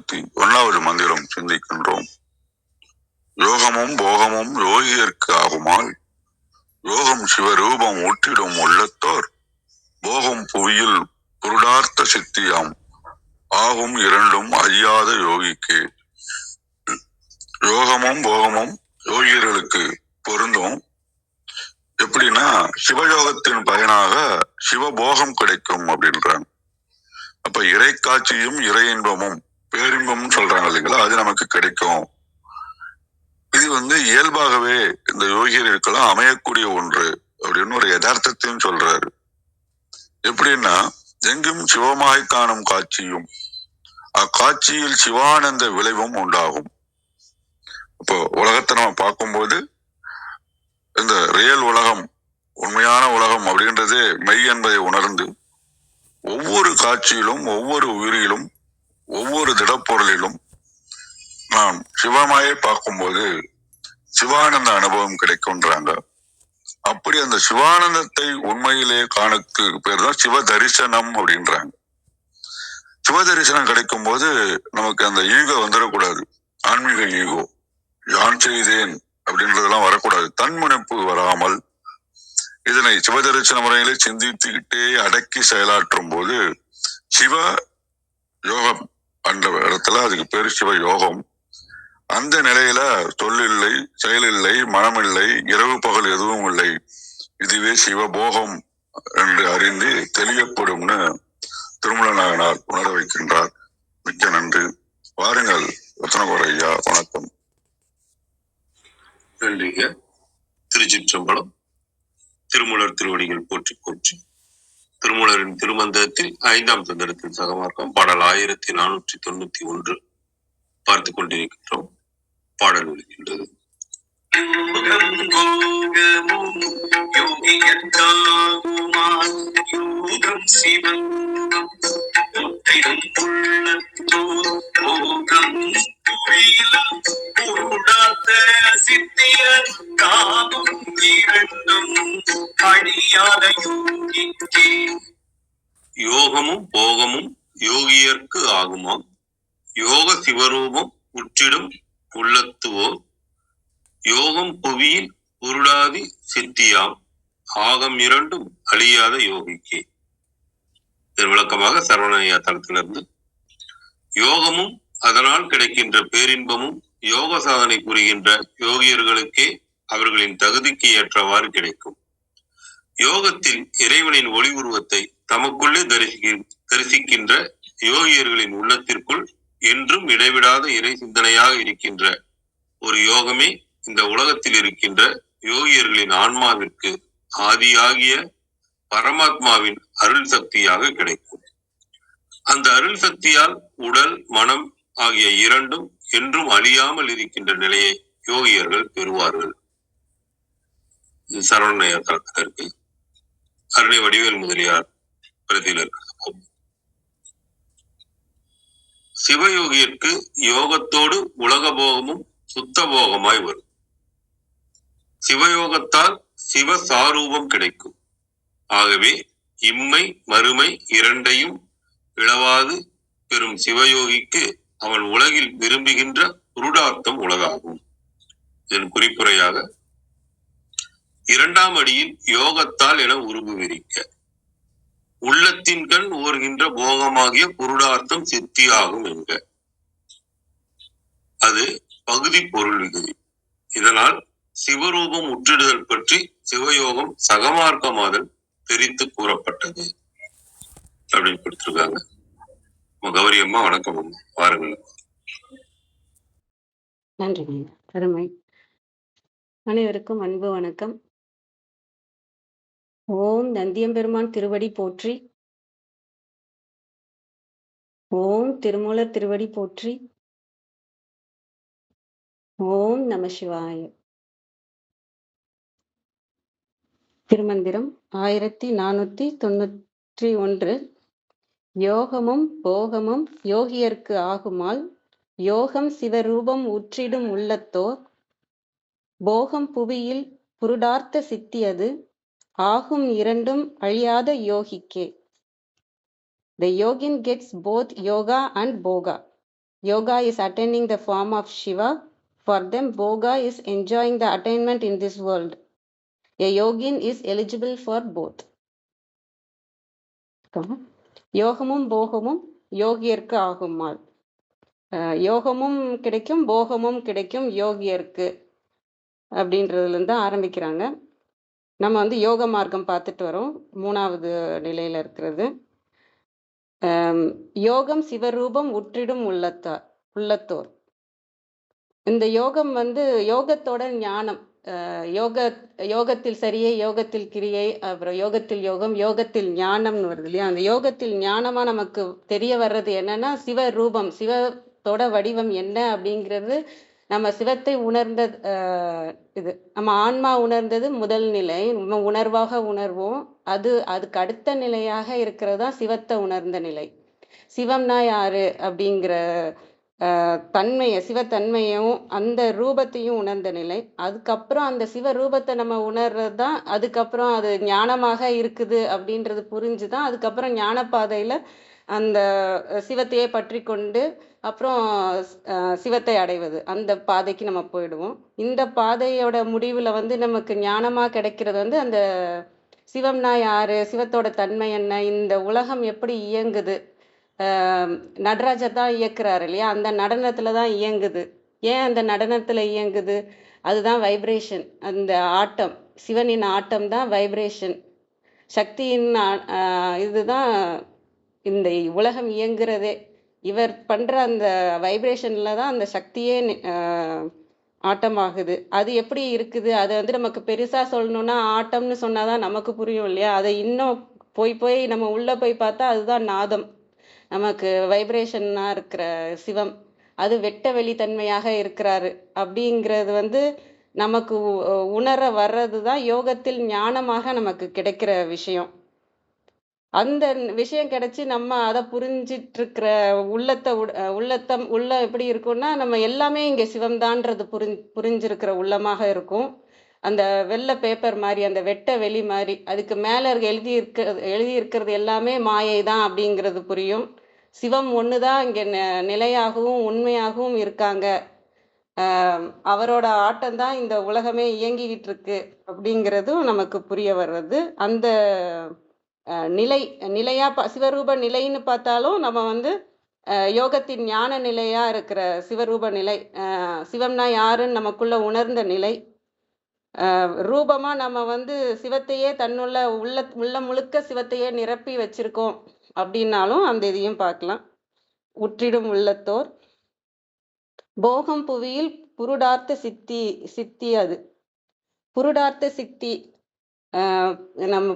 1 மந்திரம் சிந்திக்கின்றோம். யோகமும் போகமும் யோகியர்க்கு ஆகுமால் யோகம் சிவரூபம் ஊற்றிடும் உள்ளத்தோர் போகம் புவியில் புருடார்த்த சித்தியாம் ஆகும் இரண்டும் அறியாத யோகிக்கு. யோகமும் போகமும் யோகியர்களுக்கு பொருந்தும். எப்படின்னா சிவயோகத்தின் பயனாக சிவபோகம் கிடைக்கும் அப்படின்றாங்க. அப்ப இறை காட்சியும் இறை இன்பமும் பேரின்பமும் சொல்றாங்க இல்லைங்களா, அது நமக்கு கிடைக்கும். இது இயல்பாகவே இந்த யோகியர்களுக்கெல்லாம் அமையக்கூடிய ஒன்று அப்படின்னு ஒரு யதார்த்தத்தையும் சொல்றாரு. எப்படின்னா எங்கும் சிவமாய் காணும் காட்சியும் அக்காட்சியில் சிவானந்த விளைவும் உண்டாகும். இப்போ உலகத்தை நம்ம பார்க்கும்போது இந்த ரியல் உலகம், உண்மையான உலகம் அப்படின்றது மெய் என்பதை உணர்ந்து ஒவ்வொரு காட்சியிலும் ஒவ்வொரு உயிரிலும் ஒவ்வொரு திடப்பொருளிலும் நாம் சிவமாயை பார்க்கும்போது சிவானந்த அனுபவம் கிடைக்கும்ன்றாங்க. அப்படி அந்த சிவானந்தத்தை உண்மையிலே காணக்கு பேர் தான் சிவ தரிசனம் அப்படின்றாங்க. சிவ தரிசனம் கிடைக்கும் போது நமக்கு அந்த ஈகோ வந்துடக்கூடாது. ஆன்மீக ஈகோ, யான் செய்தேன் அப்படின்றதெல்லாம் வரக்கூடாது. தன்முனைப்பு வராமல் இதனை சிவதரிசன முறையிலே சிந்தித்துக்கிட்டே அடக்கி செயலாற்றும் போது சிவ யோகம் அந்த இடத்துல அதுக்கு பேரு சிவ யோகம். அந்த நிலையில சொல்லில்லை, செயலில்லை, மனமில்லை, இரவு பகல் எதுவும் இல்லை, இதுவே சிவபோகம் என்று அறிந்து தெளியப்படும்னு திருமலநாயனார் உணர வைக்கின்றார். மிக்க நன்றி. வாருங்கள் ரத்னகோர ஐயா, வணக்கம். நன்றிங்க. திருச்சிற்றம்பலம். திருமூலர் திருவடிகள் போற்றி போற்றி. திருமூலரின் திருமந்திரத்தில் 5ஆம் தந்திரத்தில் சகமார்க்கம் பாடல் 1491 பார்த்து கொண்டிருக்கின்றோம். பாடல் ஒலிக்கின்றது. யோகமும் போகமும் யோகியர்க்கு ஆகுமாம் யோக சிவரூபம் உற்றிடும் உள்ளத்துவோர் யோகம் புவியில் உருடாதி சித்தியாம் ஆகம் இரண்டும் அழியாத யோகிக்கே. இதன் விளக்கமாக சரவணையா தளத்திலிருந்து யோகமும் அதனால் கிடைக்கின்ற பேரின்பமும் யோக சாதனை புரிகின்ற யோகியர்களுக்கே அவர்களின் தகுதிக்கு ஏற்றவாறு கிடைக்கும். யோகத்தில் இறைவனின் ஒளி உருவத்தை தமக்குள்ளே தரிசிக்கின்ற யோகியர்களின் உள்ளத்திற்குள் என்றும் இடைவிடாத இறை சிந்தனையாக இருக்கின்ற ஒரு யோகமே இந்த உலகத்தில் இருக்கின்ற யோகியர்களின் ஆன்மாவிற்கு ஆதியாகிய பரமாத்மாவின் அருள் சக்தியாக கிடைக்கும். அந்த அருள் சக்தியால் உடல் மனம் ஆகிய இரண்டும் என்றும் அழியாமல் இருக்கின்ற நிலையை யோகியர்கள் பெறுவார்கள். சரவணையா தளத்திற்கு அருணை வடிவேல் முதலியார் பிரதியில் சிவயோகிற்கு யோகத்தோடு உலக போகமும் சுத்த போகமாய் வரும். சிவயோகத்தால் சிவ சாரூபம் கிடைக்கும். ஆகவே இம்மை மறுமை இரண்டையும் இழவாது பெறும் சிவயோகிக்கு அவன் உலகில் விரும்புகின்ற புருடார்த்தம் உலகாகும். இதன் குறிப்புரையாக 2ஆம் அடியில் யோகத்தால் என உருவு விரிக்க உள்ளத்தின் கண் ஓர்கின்ற போகமாகிய புருடார்த்தம் சித்தியாகும் என்க. அது பகுதி பொருள் விகுதி. இதனால் சிவரூபம் உற்றிடுதல் பற்றி சிவயோகம் சகமார்க்கமாதல் தெரித்து கூறப்பட்டது அப்படின்னு கொடுத்திருக்காங்க. கௌரி அம்மா வணக்கம் அம்மா, பாருங்கள். நன்றி அருமை. அனைவருக்கும் அன்பு வணக்கம். ஓம் நந்தியம்பெருமான் திருவடி போற்றி. ஓம் திருமூலர் திருவடி போற்றி. ஓம் நம சிவாய. திருமந்திரம் 1491. யோகமும் போகமும் யோகியர்க்கு ஆகுமால் யோகம் சிவரூபம் உற்றிடும் உள்ளத்தோர் போகம் புவியில் புருடார்த்த சித்தியது ஆகும் இரண்டும் அழியாத யோகிக்கே. The yogin gets both yoga and boga. Yoga is attaining the form of Shiva. For them, Bhoga is enjoying the attainment in this world. A yogin is eligible for both. யோகமும் போகமும் யோகியர்க்கு ஆகுமால். யோகமும் கிடைக்கும் போகமும் கிடைக்கும் யோகியர்க்கு அப்படின்றதுலேருந்து ஆரம்பிக்கிறாங்க. நம்ம வந்து யோக மார்க்கம் பார்த்துட்டு வரோம். 3வது நிலையில் இருக்கிறது. யோகம் சிவரூபம் உற்றிடும் உள்ளத்தோர். இந்த யோகம் வந்து யோகத்தோட ஞானம். யோகத்தில் சரியை, யோகத்தில் கிரியை, அப்புறம் யோகத்தில் யோகம், யோகத்தில் ஞானம்னு வருது இல்லையா? அந்த யோகத்தில் ஞானமா நமக்கு தெரிய வர்றது என்னன்னா சிவரூபம், சிவத்தோட வடிவம் என்ன அப்படிங்கிறது. நம்ம சிவத்தை உணர்ந்த இது நம்ம ஆன்மா உணர்ந்தது முதல் நிலை. நம்ம உணர்வாக உணர்வோம். அதுக்கு அடுத்த நிலையாக இருக்கிறது தான் சிவத்தை உணர்ந்த நிலை. சிவம்னா யாரு அப்படிங்கிற சிவத்தன்மையும் அந்த ரூபத்தையும் உணர்ந்த நிலை. அதுக்கப்புறம் அந்த சிவரூபத்தை நம்ம உணர்றது தான் அதுக்கப்புறம் அது ஞானமாக இருக்குது அப்படின்றது புரிஞ்சுதான் அதுக்கப்புறம் ஞான பாதையில அந்த சிவத்தையே பற்றி கொண்டு அப்புறம் சிவத்தை அடைவது, அந்த பாதைக்கு நம்ம போயிடுவோம். இந்த பாதையோட முடிவுல வந்து நமக்கு ஞானமா கிடைக்கிறது வந்து அந்த சிவம்னா யாரு, சிவத்தோட தன்மை என்ன, இந்த உலகம் எப்படி இயங்குது. நடராஜர் தான் இயக்குறாரு இல்லையா? அந்த நடனத்துல தான் இயங்குது. ஏன் அந்த நடனத்துல இயங்குது? அதுதான் வைப்ரேஷன். அந்த ஆட்டம், சிவனின் ஆட்டம் தான் வைப்ரேஷன். சக்தியின் இதுதான் இந்த உலகம் இயங்குறதே. இவர் பண்ற அந்த வைப்ரேஷன்ல தான் அந்த சக்தியே ஆட்டமாகுது. அது எப்படி இருக்குது? அதை வந்து நமக்கு பெருசா சொல்லணும்னா ஆட்டம்னு சொன்னாதான் நமக்கு புரியும் இல்லையா? அதை இன்னும் போய் நம்ம உள்ள போய் பார்த்தா அதுதான் நாதம். நமக்கு வைப்ரேஷனா இருக்கிற சிவம் அது வெட்ட வெளித்தன்மையாக இருக்கிறாரு அப்படிங்கிறது வந்து நமக்கு உணர வர்றது தான் யோகத்தில் ஞானமாக நமக்கு கிடைக்கிற விஷயம். அந்த விஷயம் கிடைச்சி நம்ம அதை புரிஞ்சிட்டு இருக்கிற உள்ள எப்படி இருக்கும்னா நம்ம எல்லாமே இங்க சிவம்தான்றது புரிஞ்சிருக்கிற உள்ளமாக இருக்கும். அந்த வெள்ளை பேப்பர் மாதிரி, அந்த வெட்ட வெளி மாதிரி, அதுக்கு மேல எழுதி இருக்கிறது எல்லாமே மாயை தான் அப்படிங்கிறது புரியும். சிவம் ஒண்ணுதான் இங்க நிலையாகவும் உண்மையாகவும் இருக்காங்க. அவரோட ஆட்டம் தான் இந்த உலகமே இயங்கிக்கிட்டு இருக்கு அப்படிங்கிறதும் நமக்கு புரிய வர்றது. அந்த நிலையா சிவரூப நிலைன்னு பார்த்தாலும் நம்ம வந்து யோகத்தின் ஞான நிலையா இருக்கிற சிவரூப நிலை, சிவம்னா யாருன்னு நமக்குள்ள உணர்ந்த நிலை. ரூபமா நம்ம வந்து சிவத்தையே தன்னுள்ள உள்ள முழுக்க சிவத்தையே நிரப்பி வச்சிருக்கோம் அப்படின்னாலும் அந்த இதையும் பார்க்கலாம். உற்றிடும் உள்ளத்தோர். போகம் புவியில் புருடார்த்த சித்தி. அது புருடார்த்த சித்தி. நம்ம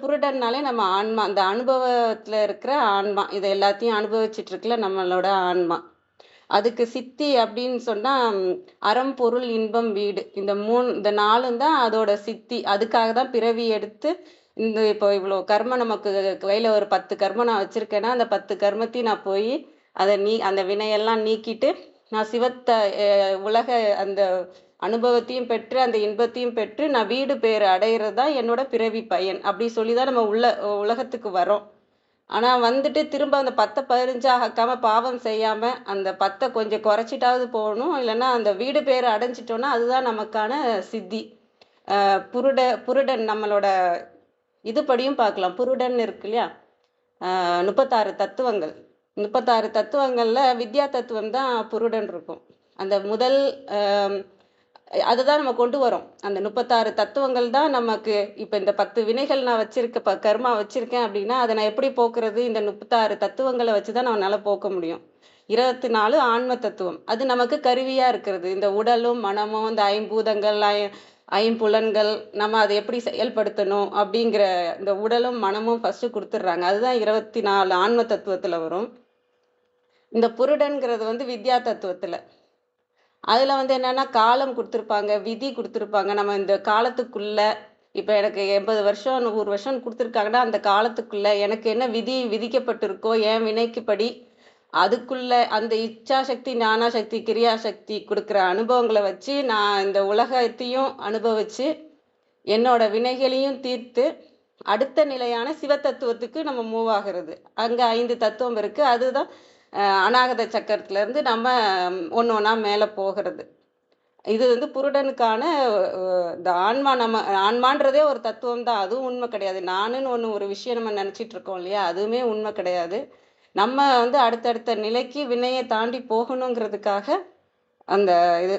புருடன்னாலே நம்ம ஆன்மா, அந்த அனுபவத்துல இருக்கிற ஆன்மா, இதை எல்லாத்தையும் அனுபவிச்சுட்டு இருக்கல நம்மளோட ஆன்மா. அதுக்கு சித்தி அப்படின்னு சொன்னா அறம் பொருள் இன்பம் வீடு, இந்த 4 தான் அதோட சித்தி. அதுக்காக தான் பிறவி எடுத்து இப்போ இவ்வளோ கர்மம் நமக்கு கையில ஒரு 10 கர்மம் நான் வச்சிருக்கேன்னா அந்த 10 கர்மத்தையும் நான் போய் அந்த வினையெல்லாம் நீக்கிட்டு நான் சிவத்தை உலக அந்த அனுபவத்தையும் பெற்று அந்த இன்பத்தையும் பெற்று நான் வீடு பேர் அடையிறது தான் என்னோட பிறவி பயன். அப்படி சொல்லிதான் நம்ம உலகத்துக்கு வரோம். ஆனா வந்துட்டு திரும்ப அந்த 10-15 ஆக்காம பாவம் செய்யாம அந்த 10 கொஞ்சம் குறைச்சிட்டாவது போகணும். இல்லைன்னா அந்த வீடு பேர் அடைஞ்சிட்டோம்னா அதுதான் நமக்கான சித்தி. புருடன் நம்மளோட இதுபடியும் பார்க்கலாம். புருடன் இருக்கு இல்லையா? 36 தத்துவங்கள். 36 தத்துவங்கள்ல வித்யா தத்துவம் தான் புருடன் இருக்கும். அந்த முதல் அதுதான் நம்ம கொண்டு வரோம். அந்த 36 தத்துவங்கள் தான் நமக்கு இப்ப இந்த 10 வினைகள் நான் வச்சிருக்க கர்மா வச்சிருக்கேன் அப்படின்னா அதை நான் எப்படி போக்குறது? இந்த 36 தத்துவங்களை வச்சுதான் நம்மளால போக்க முடியும். 24 ஆன்ம தத்துவம், அது நமக்கு கருவியா இருக்கிறது. இந்த உடலும் மனமும் இந்த 5 பூதங்கள் 5 புலன்கள் நம்ம அதை எப்படி செயல்படுத்தணும் அப்படிங்கிற இந்த உடலும் மனமும் ஃபர்ஸ்ட் கொடுத்துடுறாங்க. அதுதான் 24 ஆன்ம தத்துவத்துல வரும். இந்த புருடன்கிறது வந்து வித்யா தத்துவத்துல. அதுல வந்து என்னன்னா காலம் கொடுத்துருப்பாங்க, விதி கொடுத்துருப்பாங்க. நம்ம இந்த காலத்துக்குள்ள இப்ப எனக்கு 80 வருஷம் 100 வருஷம் கொடுத்துருக்காங்கன்னா அந்த காலத்துக்குள்ள எனக்கு என்ன விதி விதிக்கப்பட்டிருக்கோ என் வினைக்குப்படி அதுக்குள்ள அந்த இச்சா சக்தி ஞான சக்தி கிரியா சக்தி கொடுக்குற அனுபவங்களை வச்சு நான் இந்த உலகத்தையும் அனுபவிச்சு என்னோட வினைகளையும் தீர்த்து அடுத்த நிலையான சிவ தத்துவத்துக்கு நம்ம மூவ் ஆகிறது. அங்க 5 தத்துவம் இருக்கு. அதுதான் அநாகத சக்கரத்துல இருந்து நம்ம ஒன்று ஒன்றா மேலே போகிறது. இது வந்து புருடனுக்கான இந்த ஆன்மான்றதே ஒரு தத்துவம் தான். அதுவும் உண்மை கிடையாது. நானுன்னு ஒரு விஷயம் நம்ம நினைச்சிட்டு இருக்கோம் இல்லையா, அதுவுமே உண்மை கிடையாது. நம்ம வந்து அடுத்தடுத்த நிலைக்கு வினையை தாண்டி போகணுங்கிறதுக்காக அந்த இது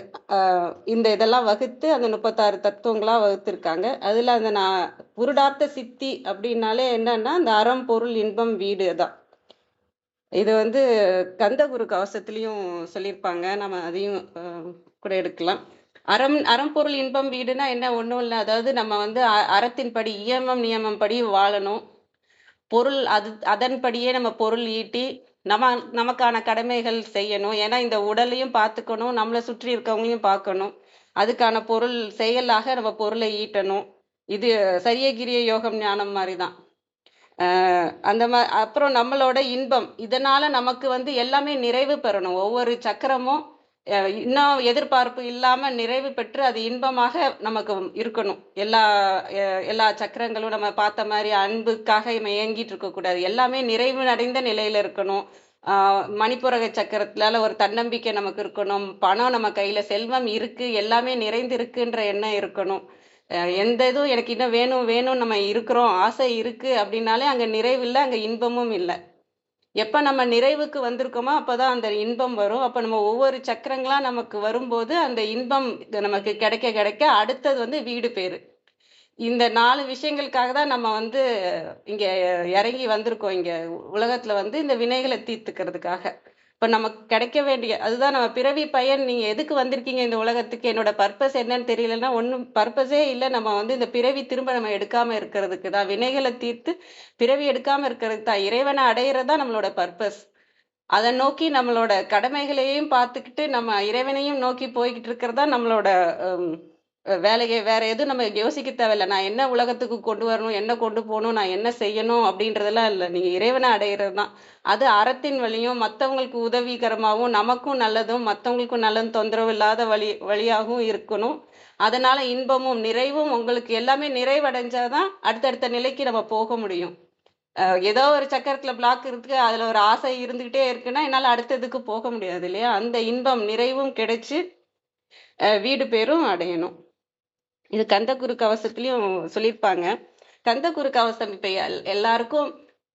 இந்த இதெல்லாம் வகுத்து அந்த 36 தத்துவங்களா வகுத்திருக்காங்க. அதுல அந்த புருடார்த்த சித்தி அப்படின்னாலே என்னன்னா அந்த அறம் பொருள் இன்பம் வீடு தான். இது வந்து கந்தகுரு கவசத்திலையும் சொல்லியிருப்பாங்க. நம்ம அதையும் கூட எடுக்கலாம். அறம்பொருள் இன்பம் வீடுனா என்ன, ஒன்றும் இல்லை. அதாவது நம்ம வந்து அறத்தின்படி இயமம் நியமம் படி வாழணும். பொருள் அதன்படியே நம்ம பொருள் ஈட்டி நமக்கான கடமைகள் செய்யணும். ஏன்னா இந்த உடலையும் பார்த்துக்கணும், நம்மளை சுற்றி இருக்கவங்களையும் பார்க்கணும். அதுக்கான பொருள் செயலாக நம்ம பொருளை ஈட்டணும். இது சரியகிரிய யோகம் ஞானம் மாதிரி தான். அந்த அப்புறம் நம்மளோட இன்பம், இதனால நமக்கு வந்து எல்லாமே நிறைவு பெறணும். ஒவ்வொரு சக்கரமும் இன்னும் எதிர்பார்ப்பு இல்லாம நிறைவு பெற்று அது இன்பமாக நமக்கு இருக்கணும். எல்லா சக்கரங்களும் நம்ம பார்த்த மாதிரி அன்புக்காக இயங்கிட்டு இருக்கக்கூடாது. எல்லாமே நிறைவு அடைந்த நிலையில இருக்கணும். மணிப்புரக சக்கரத்தினால ஒரு தன்னம்பிக்கை நமக்கு இருக்கணும். பணம் நம்ம கையில, செல்வம் இருக்கு, எல்லாமே நிறைந்திருக்குன்ற எண்ணம் இருக்கணும். எந்த இதுவும் எனக்கு இன்னும் வேணும் வேணும் நம்ம இருக்கிறோம், ஆசை இருக்கு அப்படின்னாலே அங்க நிறைவு இல்லை, அங்க இன்பமும் இல்லை. எப்ப நம்ம நிறைவுக்கு வந்திருக்கோமோ அப்பதான் அந்த இன்பம் வரும். அப்ப நம்ம ஒவ்வொரு சக்கரங்களா நமக்கு வரும்போது அந்த இன்பம் நமக்கு கிடைக்க கிடைக்க அடுத்தது வந்து வீடு பேரு. இந்த 4 விஷயங்களுக்காக தான் நம்ம வந்து இங்க இறங்கி வந்திருக்கோம். இங்க உலகத்துல வந்து இந்த வினைகளை தீர்த்துக்கிறதுக்காக. இப்ப நமக்கு கிடைக்க வேண்டிய அதுதான் நம்ம பிறவி பயன். நீங்க எதுக்கு வந்திருக்கீங்க இந்த உலகத்துக்கு, என்னோட பர்பஸ் என்னன்னு தெரியலன்னா ஒன்றும் பர்பஸே இல்லை. நம்ம வந்து இந்த பிறவி திரும்ப நம்ம எடுக்காம இருக்கிறதுக்கு தான், வினைகளை தீர்த்து பிறவி எடுக்காம இருக்கிறதுக்கு தான், இறைவனை அடையிறதா நம்மளோட பர்பஸ். அதை நோக்கி நம்மளோட கடமைகளையும் பார்த்துக்கிட்டு நம்ம இறைவனையும் நோக்கி போய்கிட்டு இருக்கிறதா நம்மளோட வேலையை. வேற எதுவும் நம்ம யோசிக்க தேவையில்லை. நான் என்ன உலகத்துக்கு கொண்டு வரணும், என்ன கொண்டு போகணும், நான் என்ன செய்யணும் அப்படின்றதெல்லாம் இல்லை. நீங்க இறைவனை அடையிறது தான். அது அறத்தின் வழியும் மற்றவங்களுக்கு உதவிகரமாகவும் நமக்கும் நல்லதும் மற்றவங்களுக்கும் நல்லதும் தொந்தரவு இல்லாத வழியாகவும் இருக்கணும். அதனால இன்பமும் நிறைவும் உங்களுக்கு எல்லாமே நிறைவடைஞ்சாதான் அடுத்தடுத்த நிலைக்கு நம்ம போக முடியும். ஏதோ ஒரு சக்கரத்துல பிளாக் இருக்கு, அதுல ஒரு ஆசை இருந்துகிட்டே இருக்குன்னா என்னால அடுத்ததுக்கு போக முடியாது இல்லையா. அந்த இன்பம் நிறைவும் கிடைச்சு வீடு பேரும் அடையணும். இது கந்தகுரு கவசத்திலையும் சொல்லியிருப்பாங்க. கந்தகுரு கவசம் இப்ப எல்லாருக்கும்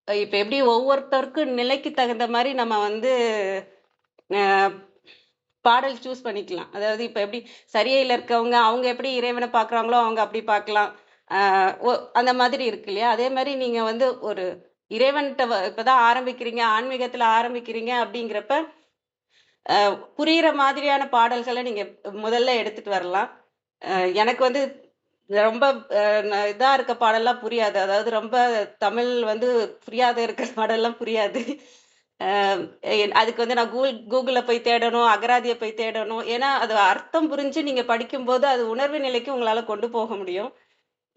இப்ப எப்படி ஒவ்வொருத்தருக்கும் நிலைக்கு தகுந்த மாதிரி நம்ம வந்து பாடல் சூஸ் பண்ணிக்கலாம். அதாவது இப்ப எப்படி சரியையில இருக்கவங்க அவங்க எப்படி இறைவனை பார்க்குறாங்களோ அவங்க அப்படி பார்க்கலாம். அந்த மாதிரி இருக்கு இல்லையா. அதே மாதிரி நீங்க வந்து ஒரு இறைவன்கிட்ட இப்பதான் ஆரம்பிக்கிறீங்க, ஆன்மீகத்துல ஆரம்பிக்கிறீங்க அப்படிங்கிறப்ப புரியுற மாதிரியான பாடல்களை நீங்க முதல்ல எடுத்துட்டு வரலாம். எனக்கு வந்து ரொம்ப இதா இருக்க பாடல்லாம் புரியாது. அதாவது ரொம்ப தமிழ் வந்து புரியாத இருக்கிற பாடல்லாம் புரியாது. அதுக்கு வந்து நான் கூகுளில் போய் தேடணும், அகராதியை போய் தேடணும். ஏன்னா அது அர்த்தம் புரிஞ்சு நீங்க படிக்கும்போது அது உணர்வு நிலைக்கு உங்களால கொண்டு போக முடியும்.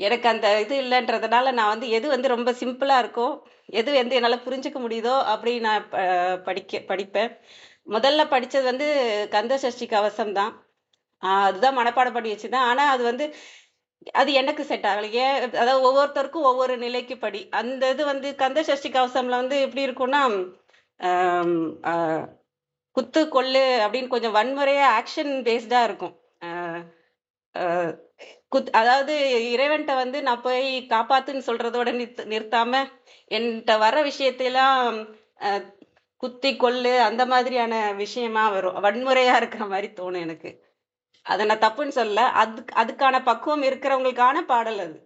எனக்கு அந்த இது இல்லைன்றதுனால நான் வந்து எது வந்து ரொம்ப சிம்பிளா இருக்கோ, எது வந்து என்னால் புரிஞ்சுக்க முடியுதோ அப்படி நான் படிப்பேன். முதல்ல படிச்சது வந்து கந்த சஷ்டி கவசம் தான். அதுதான் மனப்பாடம் பண்ணி வச்சுதான். ஆனா அது வந்து அது எனக்கு செட் ஆகல. ஏன், அதாவது ஒவ்வொருத்தருக்கும் ஒவ்வொரு நிலைக்கு படி. அந்த இது வந்து கந்த சஷ்டி கவசம்ல வந்து எப்படி இருக்கும்னா குத்து கொள்ளு அப்படின்னு கொஞ்சம் வன்முறையா ஆக்ஷன் பேஸ்டா இருக்கும். அதாவது இறைவன்கிட்ட வந்து நான் போய் காப்பாத்துன்னு சொல்றதோட நிறுத்தாம என்கிட்ட வர விஷயத்தையெல்லாம் குத்தி கொள்ளு அந்த மாதிரியான விஷயமா வரும். வன்முறையா இருக்கிற மாதிரி தோணும் எனக்கு. அதை நான் தப்புன்னு சொல்ல, அதுக்கான பக்குவம் இருக்கிறவங்களுக்கான பாடல் அது.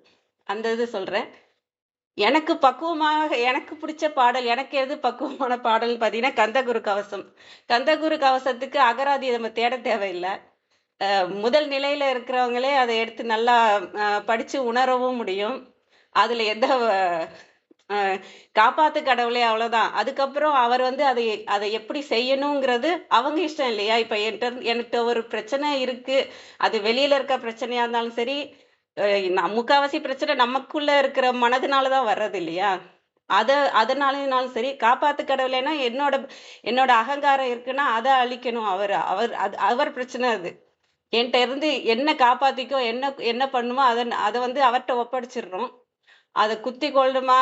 அந்த இது சொல்றேன். எனக்கு பக்குவமாக எனக்கு பிடிச்ச பாடல், எனக்கு எது பக்குவமான பாடல் பார்த்தீங்கன்னா கந்தகுரு கவசம். கந்தகுரு கவசத்துக்கு அகராதி நம்ம தேட தேவையில்லை. முதல் நிலையில இருக்கிறவங்களே அதை எடுத்து நல்லா படிச்சு உணரவும் முடியும். அதுல எந்த காப்பாத்து கடவுளே, அவ்வளவுதான். அதுக்கப்புறம் அவர் வந்து அதை எப்படி செய்யணுங்கிறது அவங்க இஷ்டம் இல்லையா. இப்ப என்கிட்ட ஒரு பிரச்சனை இருக்கு, அது வெளியில இருக்க பிரச்சனையா இருந்தாலும் சரி, முக்காவாசி பிரச்சனை நமக்குள்ள இருக்கிற மனதுனாலதான் வர்றது இல்லையா. அதனாலும் சரி, காப்பாத்து கடவுளேனா என்னோட அகங்காரம் இருக்குன்னா அதை அழிக்கணும். அவர் பிரச்சனை அது. என்கிட்ட இருந்து என்ன காப்பாத்திக்கோ, என்ன பண்ணுமோ அதை வந்து அவர்கிட்ட ஒப்படைச்சிடுறோம். அதை குத்தி கொள்ளணுமா,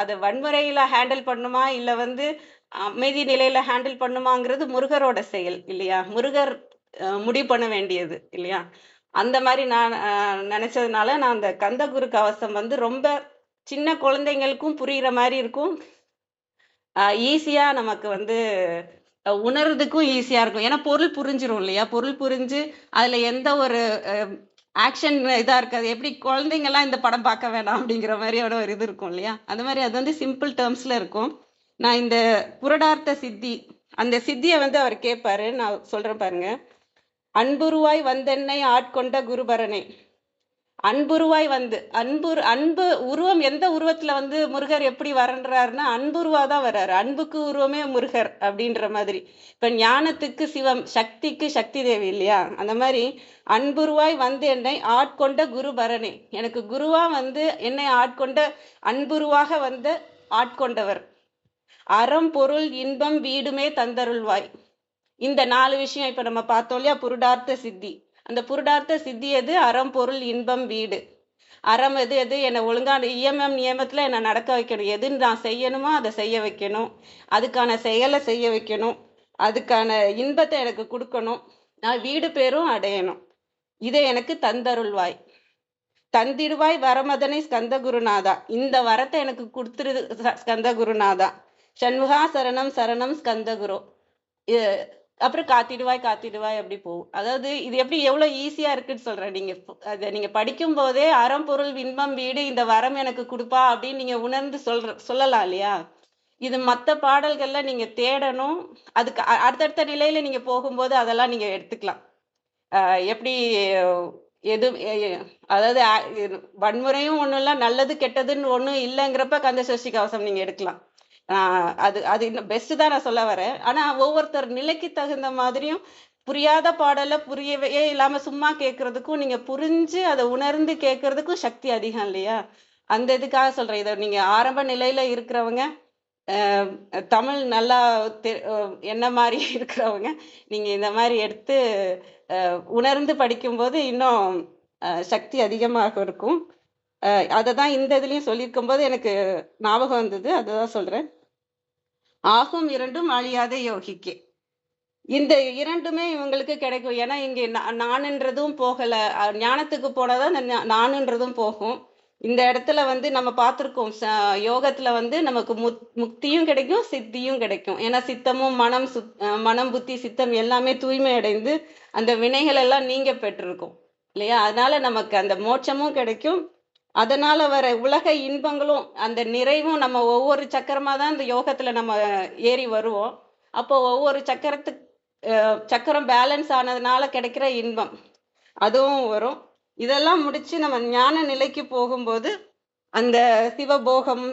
அதை வன்முறையில ஹேண்டில் பண்ணுமா, இல்லை வந்து அமைதி நிலையில ஹேண்டில் பண்ணுமாங்கிறது முருகரோட செயல் இல்லையா? முருகர் முடிவு பண்ண வேண்டியது இல்லையா? அந்த மாதிரி நான் நினைச்சதுனால நான் அந்த கந்தகுரு கவசம் வந்து ரொம்ப சின்ன குழந்தைங்களுக்கும் புரியுற மாதிரி இருக்கும். ஈஸியா நமக்கு வந்து உணர்றதுக்கும் ஈஸியா இருக்கும். ஏன்னா பொருள் புரிஞ்சிரும் இல்லையா? பொருள் புரிஞ்சு அதுல எந்த ஒரு ஆக்ஷன் இதா இருக்காது. எப்படி குழந்தைங்கலாம் இந்த படம் பார்க்க வேணாம் அப்படிங்கிற மாதிரியான ஒரு இது இருக்கும் இல்லையா? அந்த மாதிரி அது வந்து சிம்பிள் டேர்ம்ஸ்ல இருக்கும். நான் இந்த புருடார்த்த சித்தி அந்த சித்திய வந்து அவர் கேட்பாரு. நான் சொல்றேன் பாருங்க. அன்புருவாய் வந்தென்னை ஆட்கொண்ட குருபரனே. அன்புருவாய் வந்து அன்பு உருவம் எந்த உருவத்துல வந்து முருகர் எப்படி வரன்றாருன்னா அன்புருவா தான் வர்றாரு. அன்புக்கு உருவமே முருகர் அப்படின்ற மாதிரி. இப்ப ஞானத்துக்கு சிவம், சக்திக்கு சக்தி தேவி இல்லையா? அந்த மாதிரி அன்புருவாய் வந்து என்னை ஆட்கொண்ட குருபரனே. எனக்கு குருவா வந்து என்னை ஆட்கொண்ட அன்புருவாக வந்து ஆட்கொண்டவர். அறம் பொருள் இன்பம் வீடுமே தந்தருள்வாய். இந்த 4 விஷயம் இப்ப நம்ம பார்த்தோம் இல்லையா? புருடார்த்த சித்தி. அந்த புருடார்த்த சித்தி எது? அறம் பொருள் இன்பம் வீடு. அறம் எது? என்னை ஒழுங்கான நியமத்துல என்னை நடக்க வைக்கணும். எதுன்னு நான் செய்யணுமோ அதை செய்ய வைக்கணும். அதுக்கான செயலை செய்ய வைக்கணும். அதுக்கான இன்பத்தை எனக்கு கொடுக்கணும். நான் வீடு பேரும் அடையணும். இதை எனக்கு தந்தருள்வாய். தந்திடுவாய் வரமதனை ஸ்கந்தகுருநாதா. இந்த வரத்தை எனக்கு கொடுத்துரு ஸ்கந்தகுருநாதா. சண்முகா சரணம் சரணம் ஸ்கந்தகுரு. அப்புறம் காத்திடுவாய் அப்படி போகும். அதாவது இது எப்படி எவ்வளவு ஈஸியா இருக்குன்னு சொல்றேன். அதை நீங்க படிக்கும் போதே அறம் பொருள் இன்பம் வீடு இந்த வரம் எனக்கு கொடுப்பா அப்படின்னு நீங்க உணர்ந்து சொல்லலாம் இல்லையா? இது மற்ற பாடல்கள்ல நீங்க தேடணும். அதுக்கு அடுத்தடுத்த நிலையில நீங்க போகும்போது அதெல்லாம் நீங்க எடுத்துக்கலாம். எப்படி எது அதாவது வன்முறையும் ஒண்ணும் இல்லை, நல்லது கெட்டதுன்னு ஒண்ணும் இல்லைங்கிறப்ப கந்த சஷ்டி கவசம் நீங்க எடுக்கலாம். அது இன்னும் பெஸ்ட் தான் நான் சொல்ல வரேன். ஆனா ஒவ்வொருத்தர் நிலைக்கு தகுந்த மாதிரியும் புரியாத பாடல புரியவே இல்லாம சும்மா கேட்கறதுக்கும் நீங்க புரிஞ்சு அதை உணர்ந்து கேட்கறதுக்கும் சக்தி அதிகம் இல்லையா? அந்த இதுக்காக சொல்றேன். இதை நீங்க ஆரம்ப நிலையில இருக்கிறவங்க, தமிழ் நல்லா என்ன மாதிரி இருக்கிறவங்க நீங்க இந்த மாதிரி எடுத்து உணர்ந்து படிக்கும்போது இன்னும் சக்தி அதிகமாக இருக்கும். அதை தான் இந்த இதுலயும் சொல்லியிருக்கும் போது எனக்கு ஞாபகம் வந்தது. அதுதான் சொல்றேன். ஆகும் இரண்டும் அழியாத யோகிக்கு. இந்த இரண்டுமே இவங்களுக்கு கிடைக்கும். ஏன்னா இங்க நானுன்றதும் போகல. ஞானத்துக்கு போனாதான் இந்த நானுன்றதும் போகும். இந்த இடத்துல வந்து நம்ம பார்த்திருக்கோம், யோகத்துல வந்து நமக்கு முக்தியும் கிடைக்கும், சித்தியும் கிடைக்கும். ஏன்னா சித்தமும் மனம் புத்தி சித்தம் எல்லாமே தூய்மை அடைந்து அந்த வினைகள் எல்லாம் நீங்க பெற்றிருக்கும் இல்லையா? அதனால நமக்கு அந்த மோட்சமும் கிடைக்கும். அதனால வர உலக இன்பங்களும் அந்த நிறைவும் நம்ம ஒவ்வொரு சக்கரமா தான் இந்த யோகத்துல நம்ம ஏறி வருவோம். அப்போ ஒவ்வொரு சக்கரம் பேலன்ஸ் ஆனதுனால கிடைக்கிற இன்பம் அதுவும் வரும். இதெல்லாம் முடிச்சு நம்ம ஞான நிலைக்கு போகும்போது அந்த சிவபோகம்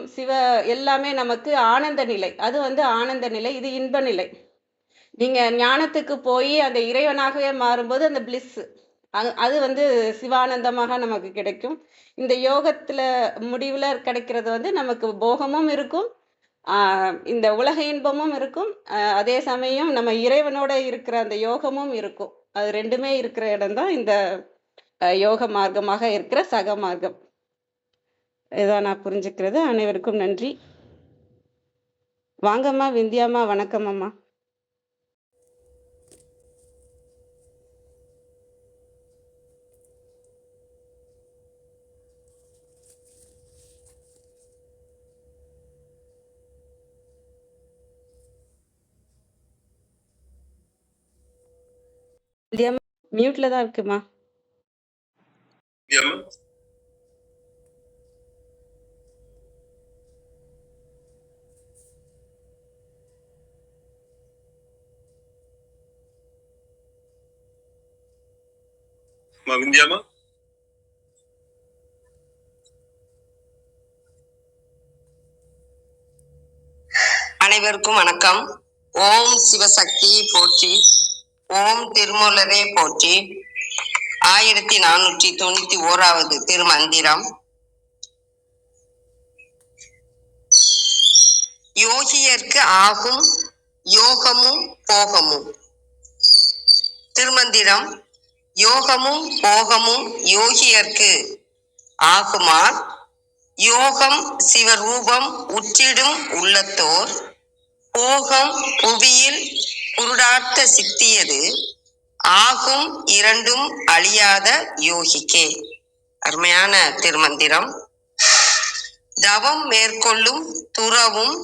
எல்லாமே நமக்கு ஆனந்த நிலை. அது வந்து ஆனந்த நிலை, இது இன்ப நிலை. நீங்க ஞானத்துக்கு போய் அந்த இறைவனாகவே மாறும்போது அந்த பிளிஸ் அது வந்து சிவானந்தமாக நமக்கு கிடைக்கும். இந்த யோகத்துல முடிவுல கிடைக்கிறது வந்து நமக்கு போகமும் இருக்கும், இந்த உலக இன்பமும் இருக்கும், அதே சமயம் நம்ம இறைவனோட இருக்கிற அந்த யோகமும் இருக்கும். அது ரெண்டுமே இருக்கிற இடம்தான் இந்த யோக மார்க்கமாக இருக்கிற சக மார்க்கம். இதான் நான் புரிஞ்சுக்கிறது. அனைவருக்கும் நன்றி. வாங்கம்மா விந்தியாம்மா. வணக்கம் அம்மா. மியூட்ல தான் இருக்குமா? விந்தியாமா அனைவருக்கும் வணக்கம். ஓம் சிவசக்தி போற்றி, ஓம் திருமூலரே போற்றி. 1491வது திருமந்திரம். யோகியர்க்கு ஆகும் யோகமும் போகமும். திருமந்திரம். யோகமும் போகமும் யோகியர்க்கு ஆகுமால் யோகம் சிவரூபம் உற்றிடும் உள்ளத்தோர் போகம் புவியில் புருடார்த்த சித்தியது ஆகும் இரண்டும் அழியாத யோகிக்கே. அருமையான திருமந்திரம். தவம் மேற்கொள்ளும் துறவும்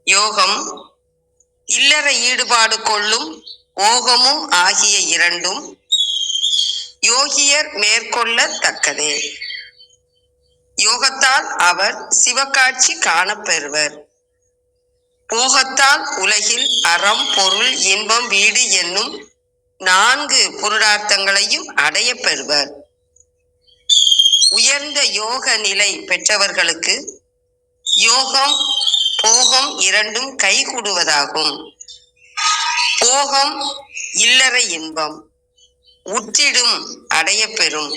யோகம், இல்லற ஈடுபாடு கொள்ளும் ஓகமும் ஆகிய இரண்டும் யோகியர் மேற்கொள்ளத்தக்கதே. யோகத்தால் அவர் சிவகாட்சி காணப்பெறுவர். போகத்தால் உலகில் அறம், பொருள், இன்பம், வீடு என்னும் 4 புருடார்த்தங்களையும் அடைய பெறுவர். உயர்ந்த யோக நிலை பெற்றவர்களுக்கு யோகம் போகம் இரண்டும் கைகூடுவதாகும். போகம் இல்லற இன்பம் உற்றிடும் அடைய பெறும்.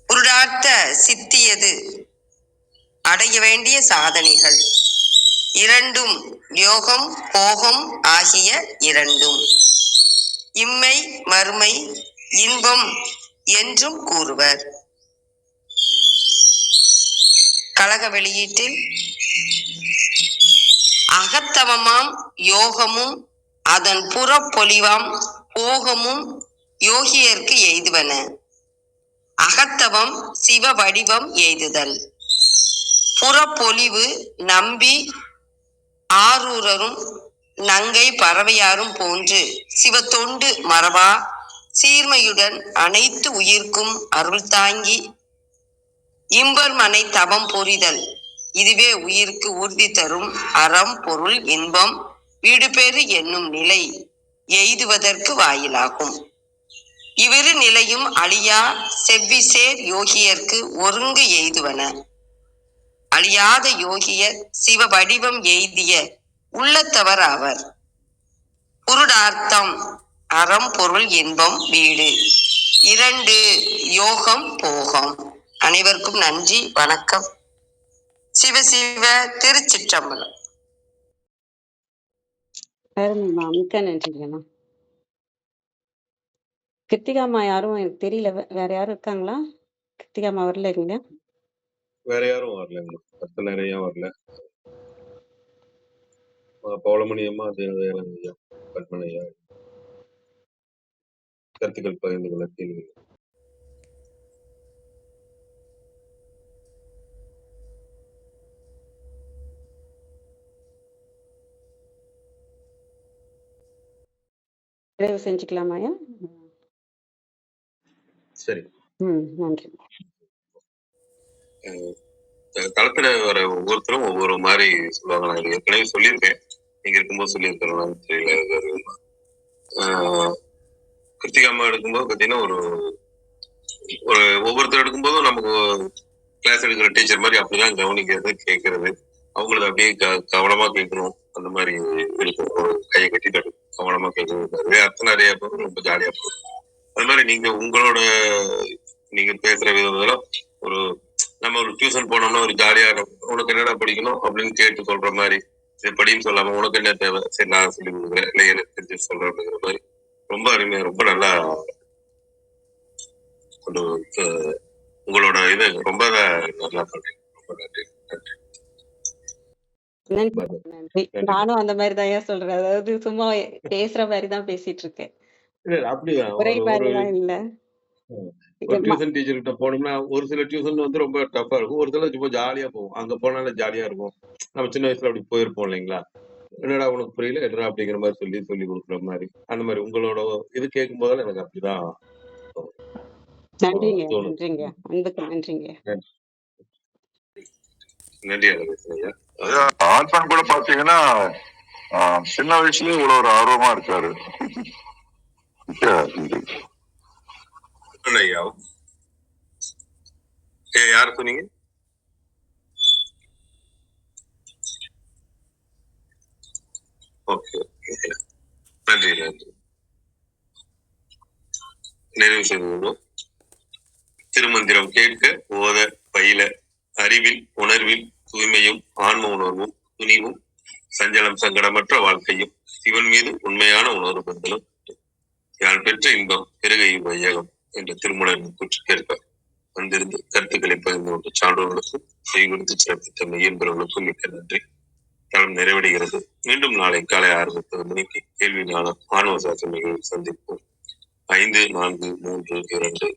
புருடார்த்த சித்தியது அடைய வேண்டிய சாதனைகள் இரண்டும் யோகம் போகம் ஆகிய இரண்டும் இம்மை மறுமை இன்பம் என்றும் கூறுவர். கழக வெளியீட்டில் அகத்தவமாம் யோகமும் அதன் புறப்பொலிவாம் போகமும் யோகியர்க்கு எய்துவன. அகத்தவம் சிவ வடிவம் எய்துதல், புறப்பொலிவு நம்பி ஆரூரரும் நங்கை பறவையாரும் போன்று சிவத்தொண்டு மறவா சீர்மையுடன் அனைத்து உயிர்க்கும் அருள் தாங்கி இம்பர் மனை தவம் புரிதல். இதுவே உயிருக்கு ஊர்தி தரும் அறம், பொருள், இன்பம், வீடு பேறு என்னும் நிலை எய்துவதற்கு வாயிலாகும். இவ்விரு நிலையும் அழியா செவ்விசேர் யோகியர்க்கு ஒருங்கு எய்துவன. அழியாத யோகியர் சிவ வடிவம் எய்திய உள்ளத்தவர் ஆவர். புருடார்த்தம் அறம், பொருள், இன்பம், வீடு 2 யோகம் போகம். அனைவருக்கும் நன்றி, வணக்கம். சிவ சிவ. திருச்சிற்றம்பலம். அருமைம்மா, மிக்க நன்றிங்கம்மா. கிருத்திகாம்மா யாரும் எனக்கு தெரியல, வேற யாரும் இருக்காங்களா? கிருத்திகாம்மா வரலைங்க. வேற யாரும் வரலங்க, பத்து நிறைய வரல. பௌளமணியம்மா, தேவதேவன் ஐயா, பத்மனையா கருத்துக்கள் பகிர்ந்து கொள்ள கேள்வி. நிறைவு செஞ்சுக்கலாமாயா? சரி, நன்றி. களத்துல வர ஒவ்வொருத்தரும் ஒவ்வொரு மாதிரி சொல்லுவாங்க. நான் ஏற்கனவே சொல்லியிருக்கேன், நீங்க இருக்கும்போது சொல்லியிருக்கிறேன் தெரியல. கிருத்திகாம்மா எடுக்கும்போது பார்த்தீங்கன்னா ஒரு ஒவ்வொருத்தர் எடுக்கும்போதும் நமக்கு கிளாஸ் எடுக்கிற டீச்சர் மாதிரி அப்படிதான் கவனிக்கிறது, கேட்கறது, அவங்களுக்கு அப்படியே கவனமா கேட்கணும். அந்த மாதிரி இருக்கும். ஒரு கையை கட்டிட்டு கவனமா கேட்கணும். அர்த்தம் நிறைய போகும், ரொம்ப ஜாலியா போகும். அது மாதிரி நீங்க பேசுற விதம் ஒரு நம்ம ஒரு டியூஷன் போனோம்னா ஒரு ஜாலியா உனக்கு என்னடா படிக்கணும் அப்படின்னு கேட்டு சொல்ற மாதிரி, இதை படின்னு சொல்லாம உனக்கு என்ன தேவை, சரி நான் சொல்லி கொடுக்குறேன், இல்லை எனக்கு தெரிஞ்சு சொல்றேன் அப்படிங்கிற மாதிரி ரொம்ப அருமையா, ரொம்ப நல்லா உங்களோட இது ரொம்ப நல்லா பண்றீங்க. ரொம்ப நன்றி. நன்றி. நானும் அந்த மாதிரி தான் சொல்றேன். அதாவது சும்மா பேசுற மாதிரி தான் பேசிட்டு இருக்கேன். ஒரே மாதிரிலாம் இல்ல. ஒரு டியூஷன் டீச்சர் கிட்ட போனோம்னா ஒரு சில டியூஷன் வந்து ரொம்ப டஃபா இருக்கும், ஒரு சில ரொம்ப ஜாலியா போகும். அங்க போனாலே ஜாலியா இருக்கும். நம்ம சின்ன வயசுல அப்படி போயிருப்போம் இல்லைங்களா? என்னடா உனக்கு புரியல என்னடா அப்படிங்கிற மாதிரி சொல்லி கொடுக்குற மாதிரி, அந்த மாதிரி உங்களோட இது கேட்கும் போதெல்லாம் எனக்கு அப்படிதான் நன்றிங்க. நன்றிங்க, அன்புக்கு நன்றிங்க. நன்றி. ஆத்மன் கூட பாத்தீங்கன்னா சின்ன வயசுலயே இவ்வளவு ஒரு ஆர்வமா இருக்காரு. யாரு சொன்னீங்க? ஓகே, நன்றி. நிறைவு செய்து திருமந்திரம் கேட்க ஓத பயில அறிவில் உணர்வில் தூய்மையும் ஆன்ம உணர்வும் துணிவும் சஞ்சலம் சங்கடமற்ற வாழ்க்கையும் சிவன் மீது உண்மையான உணர்வு பந்தலும் யாழ் பெற்ற இன்பம் பெருகையும் வையகம் என்ற திருமணம் கூற்றுக்கேற்க வந்திருந்து கருத்துக்களை பகிர்ந்து கொண்ட சான்றோர்களுக்கும் செய்து சிறப்பித்த மெய்யன்பர்களுக்கும் மிக்க நன்றி. தளம் நிறைவடைகிறது. மீண்டும் நாளை காலை 6:30 மணிக்கு கேள்வி ஞானம் மாணவ சாசன நிகழ்வில் சந்திப்போம். 5, 4, 3, 2